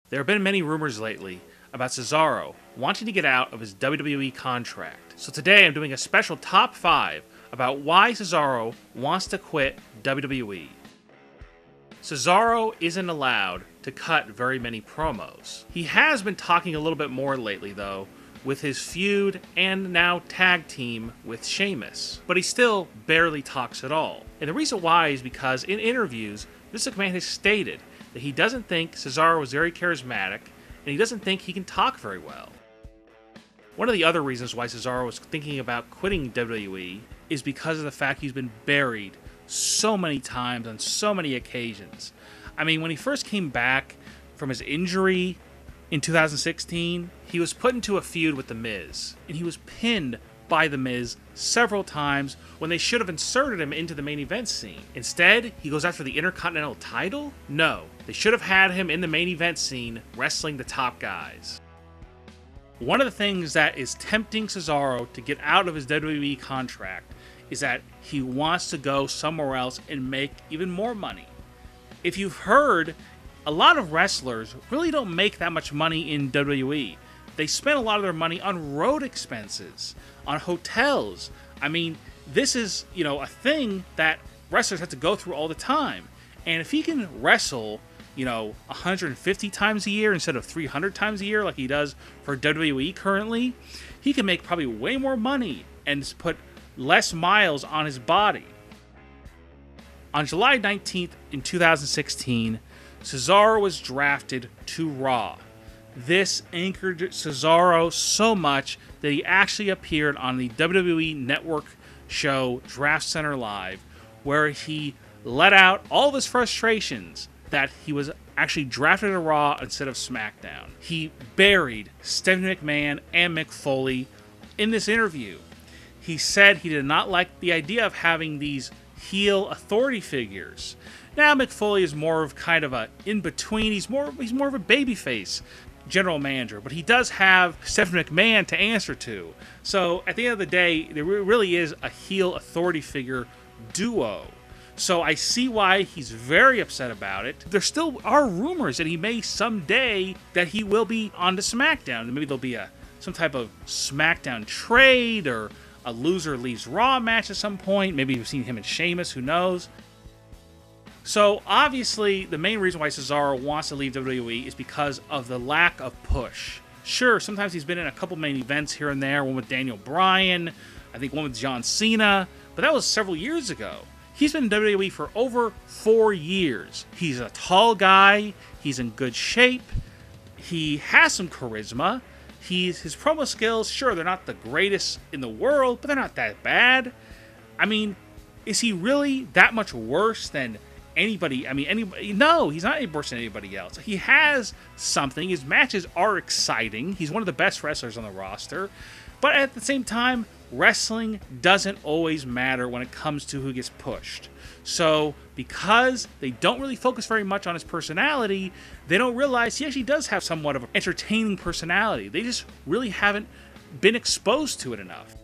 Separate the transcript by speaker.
Speaker 1: There have been many rumors lately about Cesaro wanting to get out of his WWE contract. So today I'm doing a special top 5 about why Cesaro wants to quit WWE. Cesaro isn't allowed to cut very many promos. He has been talking a little bit more lately though, with his feud and now tag team with Sheamus, but he still barely talks at all. And the reason why is because in interviews, Vince McMahon has stated that he doesn't think Cesaro is very charismatic and he doesn't think he can talk very well. One of the other reasons why Cesaro was thinking about quitting WWE is because of the fact he's been buried so many times on so many occasions. I mean, when he first came back from his injury in 2016, he was put into a feud with The Miz, and he was pinned by The Miz several times when they should have inserted him into the main event scene. Instead, he goes after the Intercontinental title? No, they should have had him in the main event scene wrestling the top guys. One of the things that is tempting Cesaro to get out of his WWE contract is that he wants to go somewhere else and make even more money. If you've heard, a lot of wrestlers really don't make that much money in WWE. They spend a lot of their money on road expenses, on hotels. I mean, this is, a thing that wrestlers have to go through all the time. And if he can wrestle, 150 times a year instead of 300 times a year like he does for WWE currently, he can make probably way more money and put less miles on his body. On July 19th in 2016, Cesaro was drafted to Raw. This anchored Cesaro so much that he actually appeared on the WWE Network show Draft Center Live, where he let out all of his frustrations that he was actually drafted to Raw instead of SmackDown. He buried Stephanie McMahon and Mick Foley in this interview. He said he did not like the idea of having these heel authority figures. Now Mick Foley is more of kind of a in-between. He's more of a babyface general manager, but he does have Stephanie McMahon to answer to. So at the end of the day, there really is a heel authority figure duo. So I see why he's very upset about it. There still are rumors that he may someday that he will be on to SmackDown. Maybe there'll be some type of SmackDown trade or a loser leaves Raw match at some point. Maybe we've seen him and Sheamus, who knows? So obviously the main reason why Cesaro wants to leave WWE is because of the lack of push. Sure, sometimes he's been in a couple main events here and there, one with Daniel Bryan, I think one with John Cena, but that was several years ago. He's been in WWE for over 4 years. He's a tall guy, he's in good shape, he has some charisma, his promo skills, sure, they're not the greatest in the world, but they're not that bad. I mean, is he really that much worse than anybody? I mean, anybody? No, he's not any worse than anybody else. He has something. His matches are exciting. He's one of the best wrestlers on the roster. But at the same time, wrestling doesn't always matter when it comes to who gets pushed. So because they don't really focus very much on his personality, they don't realize he actually does have somewhat of an entertaining personality. They just really haven't been exposed to it enough.